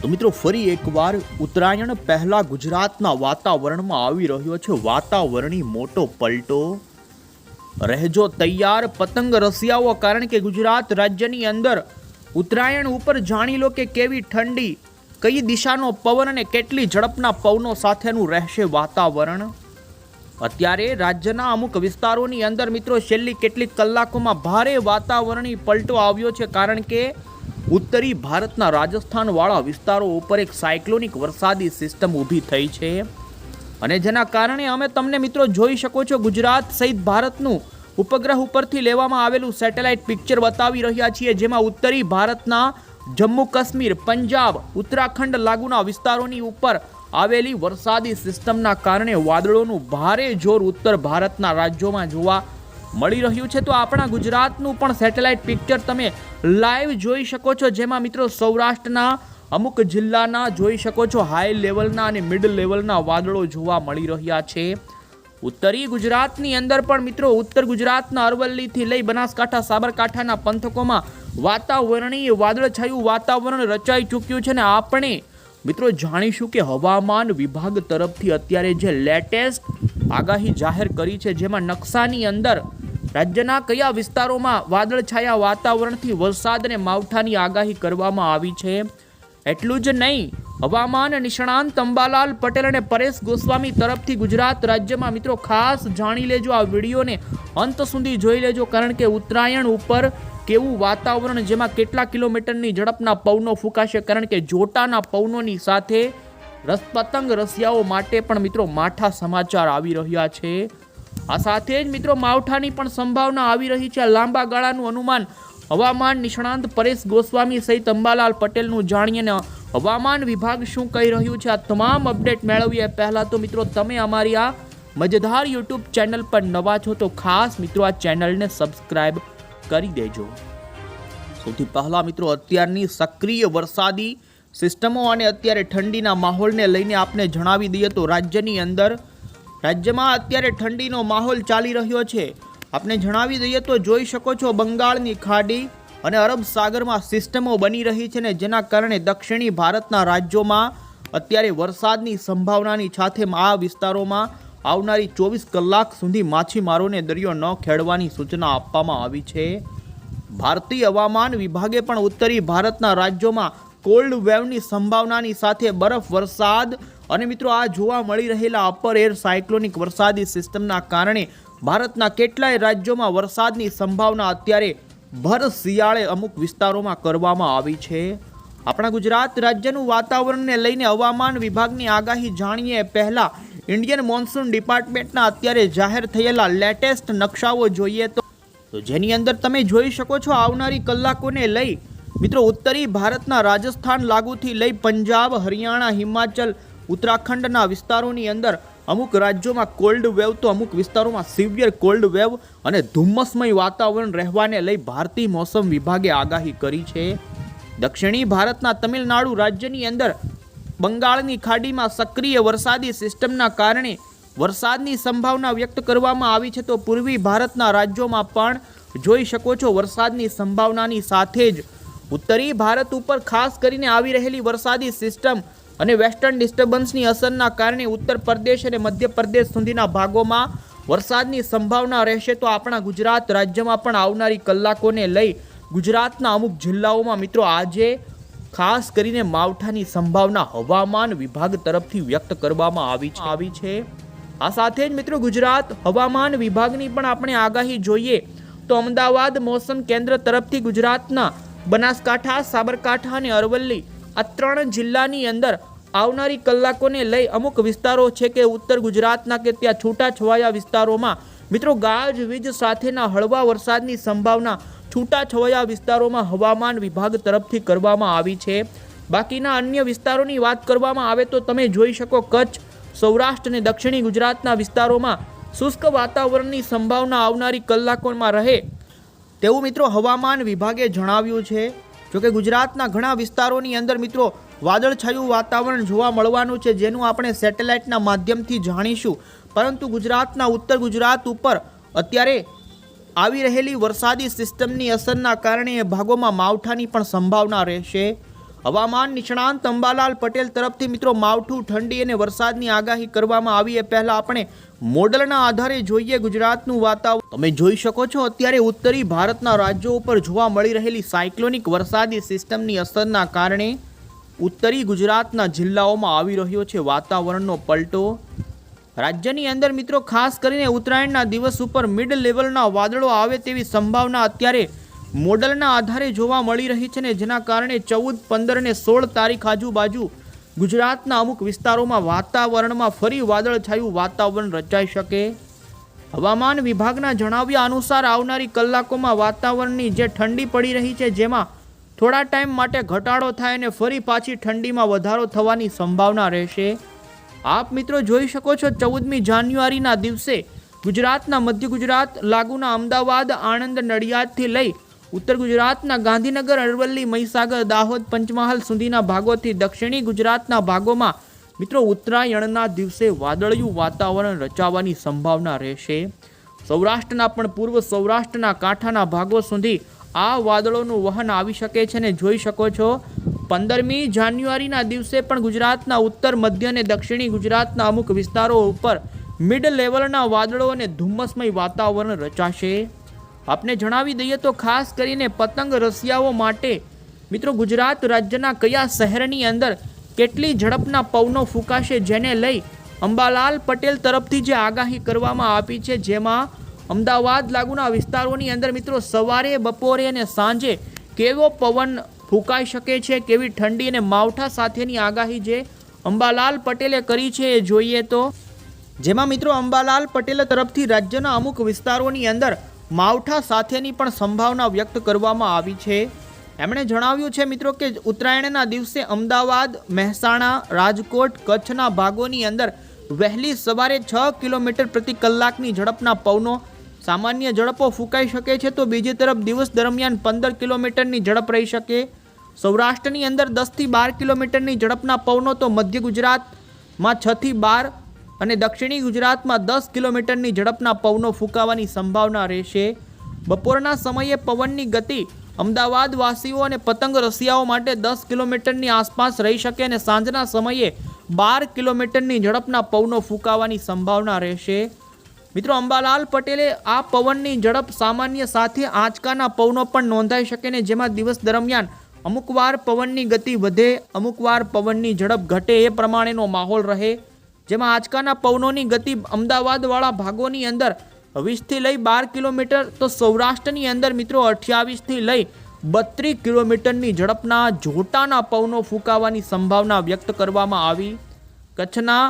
તો મિત્રો ફરી એકવાર ઉત્તરાયણ પહેલા ગુજરાતના વાતાવરણમાં આવી રહ્યો છે વાતાવરણી મોટો પલટો. રહેજો તૈયાર પતંગ રસિયાઓ, કારણ કે ગુજરાત રાજ્યની અંદર ઉત્તરાયણ ઉપર જાણી લો કે કેવી ઠંડી, કઈ દિશાનો પવન અને કેટલી ઝડપના પવનો સાથેનું રહેશે વાતાવરણ. અત્યારે રાજ્યના અમુક વિસ્તારોની અંદર મિત્રો છેલ્લી કેટલીક કલાકોમાં ભારે વાતાવરણી પલટો આવ્યો છે, કારણ કે ઉત્તરી ભારતના રાજસ્થાનવાળા વિસ્તારો ઉપર એક સાયક્લોનિક વરસાદી સિસ્ટમ ઊભી થઈ છે, અને જેના કારણે અમે તમને મિત્રો જોઈ શકો છો ગુજરાત સહિત ભારતનું ઉપગ્રહ ઉપરથી લેવામાં આવેલું સેટેલાઇટ પિક્ચર બતાવી રહ્યા છીએ, જેમાં ઉત્તરી ભારતના જમ્મુ કાશ્મીર, પંજાબ, ઉત્તરાખંડ લાગુના વિસ્તારોની ઉપર આવેલી વરસાદી સિસ્ટમના કારણે વાદળોનું ભારે જોર ઉત્તર ભારતના રાજ્યોમાં જોવા મળી રહ્યું છે. તો આપણા ગુજરાતનું પણ સેટેલાઇટ પિક્ચર તમે લાઈવ જોઈ શકો છો, જેમાં મિત્રો સૌરાષ્ટ્રના અમુક જિલ્લાના જોઈ શકો છો હાઈ લેવલના અને મિડ લેવલના વાદળો જોવા મળી રહ્યા છે. ઉત્તરી ગુજરાતની અંદર પણ મિત્રો ઉત્તર ગુજરાતના અરવલ્લીથી લઈ બનાસકાંઠા, સાબરકાંઠાના પંથકોમાં વાતાવરણીય વાદળછાયું વાતાવરણ રચાઈ ચૂક્યું છે, અને આપણે મિત્રો જાણીશું કે હવામાન વિભાગ તરફથી અત્યારે જે લેટેસ્ટ આગાહી જાહેર કરી છે, જેમાં નકશાની અંદર રાજ્યના કયા વિસ્તારોમાં વાદળછાયા વાતાવરણથી વરસાદ અને માવઠાની આગાહી કરવામાં આવી છે. એટલું જ નહીં, હવામાન નિષ્ણાંત અંબાલાલ પટેલ અને પરેશ ગોસ્વામી તરફથી ગુજરાત રાજ્યમાં મિત્રો ખાસ જાણી લેજો, આ વિડીયોને અંત સુધી જોઈ લેજો, કારણ કે ઉત્તરાયણ ઉપર કેવું વાતાવરણ, જેમાં કેટલા કિલોમીટરની ઝડપના પવનો ફૂંકાશે, કારણ કે જોટાના પવનોની સાથે પતંગ રસિયાઓ માટે પણ મિત્રો માઠા સમાચાર આવી રહ્યા છે. આ સાથે જ મિત્રો માવઠાની પણ સંભાવના આવી રહી છે. લાંબા ગાળાનું અનુમાન હવામાન નિષ્ણાંત પરેશ ગોસ્વામી સહિત અંબાલાલ પટેલનું જાણીએ હવામાન વિભાગ શું કહી રહ્યું છે. આ તમામ અપડેટ મેળવીએ પહેલા તો મિત્રો તમે અમારી આ મજેદાર યુટ્યુબ ચેનલ પર નવા છો તો ખાસ મિત્રો આ ચેનલને સબસ્ક્રાઇબ કરી દેજો. સૌથી પહેલા મિત્રો અત્યારની સક્રિય વરસાદી સિસ્ટમો અને અત્યારે ઠંડીના માહોલને લઈને આપને જણાવી દઈએ તો રાજ્યમાં અત્યારે ઠંડીનો માહોલ ચાલી રહ્યો છે. આપને જણાવી દઈએ તો જોઈ શકો છો બંગાળની ખાડી અને અરબ સાગરમાં સિસ્ટમો બની રહી છે, ને જેના કારણે દક્ષિણી ભારતના રાજ્યોમાં અત્યારે વરસાદની સંભાવનાની સાથે આ વિસ્તારોમાં આવનારી 24 કલાક સુધી માછીમારોને દરિયો ન ખેડવાની સૂચના આપવામાં આવી છે. ભારતીય હવામાન વિભાગે પણ ઉત્તરી ભારતના રાજ્યોમાં કોલ્ડ વેવની સંભાવનાની સાથે બરફ વરસાદ અને મિત્રો આ જોવા મળી રહેલા અપર એર સાયક્લોનિક વરસાદી સિસ્ટમના કારણે ભારતના કેટલાય રાજ્યોમાં વરસાદની સંભાવના અત્યારે ભર શિયાળે અમુક વિસ્તારોમાં કરવામાં આવી છે. આપણા ગુજરાત રાજ્યનું વાતાવરણને લઈને હવામાન વિભાગની આગાહી જાણીએ પહેલા ઇન્ડિયન મોન્સૂન ડિપાર્ટમેન્ટના અત્યારે જાહેર થયેલા લેટેસ્ટ નકશાઓ જોઈએ તો જેની અંદર તમે જોઈ શકો છો આવનારી કલાકોને લઈ મિત્રો ઉત્તરી ભારતના રાજસ્થાન લાગુથી લઈ પંજાબ, હરિયાણા, હિમાચલ, ઉત્તરાખંડના વિસ્તારોની અંદર અમુક રાજ્યોમાં કોલ્ડ વેવ તો અમુક વિસ્તારોમાં સિવિયર કોલ્ડ વેવ અને ધુમ્મસમય વાતાવરણ રહેવાને લઈ ભારતીય મોસમ વિભાગે આગાહી કરી છે. દક્ષિણી ભારતના તમિલનાડુ રાજ્યની અંદર બંગાળની ખાડીમાં સક્રિય વરસાદી સિસ્ટમના કારણે વરસાદની સંભાવના વ્યક્ત કરવામાં આવી છે, તો પૂર્વી ભારતના રાજ્યોમાં પણ જોઈ શકો છો વરસાદની સંભાવનાની સાથે જ ઉત્તરી ભારત ઉપર ખાસ કરીને આવી રહેલી વરસાદી સિસ્ટમ અને વેસ્ટર્ન ડિસ્ટર્બન્સની અસરના કારણે ઉત્તર પ્રદેશ અને મધ્યપ્રદેશ સુધીના ભાગોમાં વરસાદની સંભાવના રહેશે. તો આપણા ગુજરાત રાજ્યમાં પણ આવનારી કલાકોને લઈ ગુજરાતના અમુક જિલ્લાઓમાં મિત્રો આજે ખાસ કરીને માવઠાની સંભાવના હવામાન વિભાગ તરફથી વ્યક્ત કરવામાં આવી છે. આ સાથે જ મિત્રો ગુજરાત હવામાન વિભાગની પણ આપણે આગાહી જોઈએ તો અમદાવાદ મોસમ કેન્દ્ર તરફથી ગુજરાતના બનાસકાંઠા, સાબરકાંઠા અને અરવલ્લી આ 3 જિલ્લાની અંદર આવનારી કલાકોને લઈ અમુક વિસ્તારો છે કે ઉત્તર ગુજરાતના કે ત્યાં છૂટાછવાયા વિસ્તારોમાં મિત્રો ગાજવીજ સાથેના હળવા વરસાદની સંભાવના છૂટાછવાયા વિસ્તારોમાં હવામાન વિભાગ તરફથી કરવામાં આવી છે. બાકીના અન્ય વિસ્તારોની વાત કરવામાં આવે તો તમે જોઈ શકો કચ્છ, સૌરાષ્ટ્ર અને દક્ષિણી ગુજરાતના વિસ્તારોમાં શુષ્ક વાતાવરણની સંભાવના આવનારી કલાકોમાં રહે તેવું મિત્રો હવામાન વિભાગે જણાવ્યું છે. જોકે ગુજરાતના ઘણા વિસ્તારોની અંદર મિત્રો વાદળછાયું વાતાવરણ જોવા મળવાનું છે, જેનું આપણે સેટેલાઇટના માધ્યમથી જાણીશું, પરંતુ ગુજરાતના ઉત્તર ગુજરાત ઉપર અત્યારે આવી રહેલી વરસાદી સિસ્ટમની અસરના કારણે એ ભાગોમાં માવઠાની પણ સંભાવના રહેશે. હવામાન નિષ્ણાંત અંબાલાલ પટેલ તરફથી મિત્રો માવઠું, ઠંડી અને વરસાદની આગાહી કરવામાં આવી એ પહેલા આપણે મોડલના આધારે જોઈએ ગુજરાતનું વાતાવરણ. તમે જોઈ શકો છો અત્યારે ઉત્તરી ભારતના રાજ્યો ઉપર જોવા મળી રહેલી સાયક્લોનિક વરસાદી સિસ્ટમની અસરના કારણે ઉત્તરી ગુજરાતના જિલ્લાઓમાં આવી રહ્યો છે વાતાવરણનો પલટો. રાજ્યની અંદર મિત્રો ખાસ કરીને ઉત્તરાયણના દિવસ ઉપર મિડ લેવલના વાદળો આવે તેવી સંભાવના અત્યારે મોડલના આધારે જોવા મળી રહી છે ને જેના કારણે 14, 15 અને 16 તારીખ આજુબાજુ ગુજરાતના અમુક વિસ્તારોમાં વાતાવરણમાં ફરી વાદળછાયું વાતાવરણ રચાઈ શકે. હવામાન વિભાગના જણાવ્યા અનુસાર આવનારી કલાકોમાં વાતાવરણની જે ઠંડી પડી રહી છે જેમાં થોડા ટાઈમ માટે ઘટાડો થાય અને ફરી પાછી ઠંડીમાં વધારો થવાની સંભાવના રહેશે. આપ મિત્રો જોઈ શકો છો 14મી જાન્યુઆરીના દિવસે ગુજરાતના મધ્ય ગુજરાત લાગુના અમદાવાદ, આણંદ, નડિયાદથી લઈ ઉત્તર ગુજરાતના ગાંધીનગર, અરવલ્લી, મહીસાગર, દાહોદ, પંચમહાલ સુધીના ભાગોથી દક્ષિણી ગુજરાતના ભાગોમાં મિત્રો ઉત્તરાયણના દિવસે વાદળિયું વાતાવરણ રચાવાની સંભાવના રહેશે. સૌરાષ્ટ્રના પણ પૂર્વ સૌરાષ્ટ્રના કાંઠાના ભાગો સુધી આ વાદળોનું વહન આવી શકે છે ને જોઈ શકો છો 15મી જાન્યુઆરીના દિવસે પણ ગુજરાતના ઉત્તર, મધ્ય અને દક્ષિણી ગુજરાતના અમુક વિસ્તારો ઉપર મિડ લેવલના વાદળો અને ધુમ્મસમય વાતાવરણ રચાશે. આપને જણાવી દઈએ તો ખાસ કરીને પતંગ રસિયાઓ માટે મિત્રો ગુજરાત રાજ્યના કયા શહેરની અંદર કેટલી ઝડપના પવનો ફૂંકાશે જેને લઈ અંબાલાલ પટેલ તરફથી જે આગાહી કરવામાં આવી છે જેમાં અમદાવાદ લાગુના વિસ્તારોની અંદર મિત્રો સવારે, બપોરે અને સાંજે કેવો પવન ફૂંકાઈ શકે છે, કેવી ઠંડી અને માવઠા સાથેની આગાહી જે અંબાલાલ પટેલે કરી છે એ જોઈએ તો જેમાં મિત્રો અંબાલાલ પટેલ તરફથી રાજ્યના અમુક વિસ્તારોની અંદર માવઠા સાથેની પણ સંભાવના વ્યક્ત કરવામાં આવી છે. એમણે જણાવ્યું છે મિત્રો કે ઉત્તરાયણના દિવસે અમદાવાદ, મહેસાણા, રાજકોટ, કચ્છના ભાગોની અંદર વહેલી સવારે 6 કિલોમીટર પ્રતિ કલાકની ઝડપના પવનો સામાન્ય ઝડપો ફૂંકાઈ શકે છે તો બીજી તરફ દિવસ દરમિયાન 15 કિલોમીટરની ઝડપ રહી શકે. સૌરાષ્ટ્રની અંદર 10થી 12 કિલોમીટરની ઝડપના પવનો તો મધ્ય ગુજરાતમાં 6 થી 12 અને દક્ષિણી ગુજરાતમાં 10 કિલોમીટરની ઝડપના પવનો ફૂંકાવાની સંભાવના રહેશે. બપોરના સમયે પવનની ગતિ અમદાવાદ વાસીઓ અને પતંગ રસિયાઓ માટે 10 કિલોમીટરની આસપાસ રહી શકે અને સાંજના સમયે 12 કિલોમીટરની ઝડપના પવનો ફૂંકાવાની સંભાવના રહેશે. મિત્રો અંબાલાલ પટેલે આ પવનની ઝડપ સામાન્ય સાથે આંચકાના પવનો પણ નોંધાઈ શકે ને જેમાં દિવસ દરમિયાન અમુકવાર પવનની ગતિ વધે, અમુકવાર પવનની ઝડપ ઘટે એ પ્રમાણેનો માહોલ રહે. જેમાં આંચકાના પવનોની ગતિ અમદાવાદવાળા ભાગોની અંદર 20થી લઈ 12 કિલોમીટર તો સૌરાષ્ટ્રની અંદર મિત્રો 28થી લઈ 32 કિલોમીટરની ઝડપના જોટાના પવનો ફૂંકાવાની સંભાવના વ્યક્ત કરવામાં આવી. કચ્છના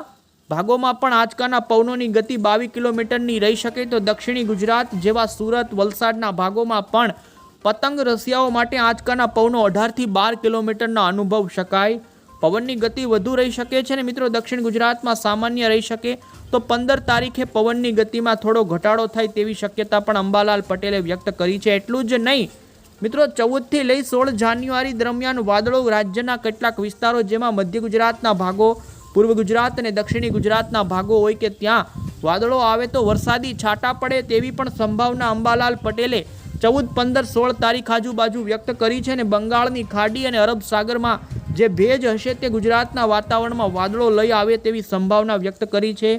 ભાગોમાં પણ આંચકાના પવનોની ગતિ 22 કિલોમીટરની રહી શકે તો દક્ષિણી ગુજરાત જેવા સુરત, વલસાડના ભાગોમાં પણ પતંગ રસિયાઓ માટે આંચકાના પવનો 18થી 12 કિલોમીટરના અનુભવ શકાય. પવનની ગતિ વધુ રહી શકે છે ને મિત્રો દક્ષિણ ગુજરાતમાં સામાન્ય રહી શકે તો 15 તારીખે પવનની ગતિમાં થોડો ઘટાડો થાય તેવી શક્યતા પણ અંબાલાલ પટેલે વ્યક્ત કરી છે. એટલું જ નહીં મિત્રો 14થી લઈ 16 જાન્યુઆરી દરમિયાન વાદળો રાજ્યના કેટલાક વિસ્તારો જેમાં મધ્ય ગુજરાતના ભાગો, પૂર્વ ગુજરાત અને દક્ષિણી ગુજરાતના ભાગો હોય કે ત્યાં વાદળો આવે તો વરસાદી છાંટા પડે તેવી પણ સંભાવના અંબાલાલ પટેલે 14, 15, 16 તારીખ આજુબાજુ વ્યક્ત કરી છે અને બંગાળની ખાડી અને અરબ સાગરમાં જે ભેજ હશે તે ગુજરાતના વાતાવરણમાં વાદળો લઈ આવે તેવી સંભાવના વ્યક્ત કરી છે.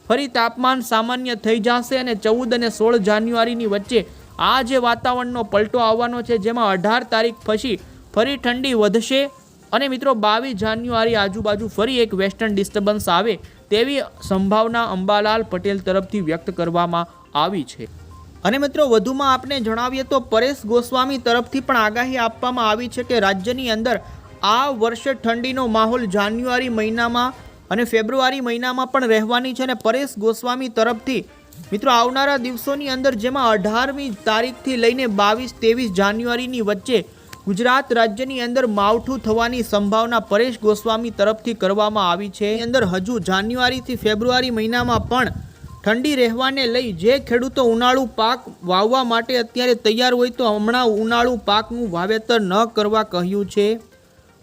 ફરી તાપમાન સામાન્ય થઈ જશે અને 14 અને 16 જાન્યુઆરીની વચ્ચે આ જે વાતાવરણનો પલટો આવવાનો છે જેમાં 18 તારીખ પછી ફરી ઠંડી વધશે અને મિત્રો 22 જાન્યુઆરી આજુબાજુ ફરી એક વેસ્ટર્ન ડિસ્ટર્બન્સ આવે તેવી સંભાવના અંબાલાલ પટેલ તરફથી વ્યક્ત કરવામાં આવી છે. અને મિત્રો વધુમાં આપને જણાવીએ તો પરેશ ગોસ્વામી તરફથી પણ આગાહી આપવામાં આવી છે કે રાજ્યની અંદર આ વર્ષે ઠંડીનો માહોલ જાન્યુઆરી મહિનામાં અને ફેબ્રુઆરી મહિનામાં પણ રહેવાની છે અને પરેશ ગોસ્વામી તરફથી મિત્રો આવનારા દિવસોની અંદર જેમાં 18મી તારીખથી લઈને 22-23 જાન્યુઆરીની વચ્ચે ગુજરાત રાજ્યની અંદર માવઠું થવાની સંભાવના પરેશ ગોસ્વામી તરફથી કરવામાં આવી છે. અંદર હજુ જાન્યુઆરીથી ફેબ્રુઆરી મહિનામાં પણ ઠંડી રહેવાને લઈ જે ખેડૂતો ઉનાળુ પાક વાવવા માટે અત્યારે તૈયાર હોય તો હમણાં ઉનાળુ પાકનું વાવેતર ન કરવા કહ્યું છે.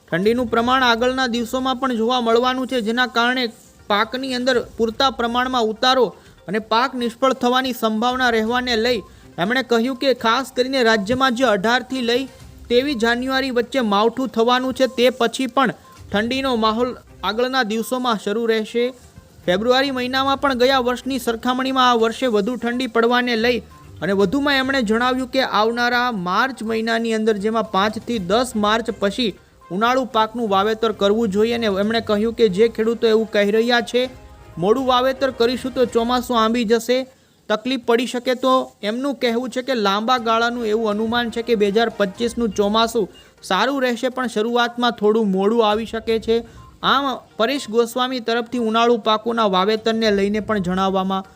ઠંડીનું પ્રમાણ આગળના દિવસોમાં પણ જોવા મળવાનું છે જેના કારણે પાકની અંદર પૂરતા પ્રમાણમાં ઉતારો અને પાક નિષ્ફળ થવાની સંભાવના રહેવાને લઈ એમણે કહ્યું કે ખાસ કરીને રાજ્યમાં જે 18થી લઈ 23 જાન્યુઆરી વચ્ચે માવઠું થવાનું છે. તે પછી પણ ઠંડીનો માહોલ આગળના દિવસોમાં શરૂ રહેશે. ફેબ્રુઆરી મહિનામાં પણ ગયા વર્ષની સરખામણીમાં આ વર્ષે વધુ ઠંડી પડવાને લઈ અને વધુમાં એમણે જણાવ્યું કે આવનારા માર્ચ મહિનાની અંદર, જેમાં 5 થી 10 માર્ચ પછી ઉનાળુ પાકનું વાવેતર કરવું જોઈએ. અને એમણે કહ્યું કે જે ખેડૂતો એવું કહી રહ્યા છે મોડું વાવેતર કરીશું તો ચોમાસું આંબી જશે, તકલીફ પડી શકે, તો એમનું કહેવું છે કે લાંબા ગાળાનું એવું અનુમાન છે કે 2025નું ચોમાસું સારું રહેશે, પણ શરૂઆતમાં થોડું મોડું આવી શકે છે. આમ પરેશ ગોસ્વામી તરફથી ઉનાળુ પાકોના વાવેતરને લઈને પણ જણાવવામાં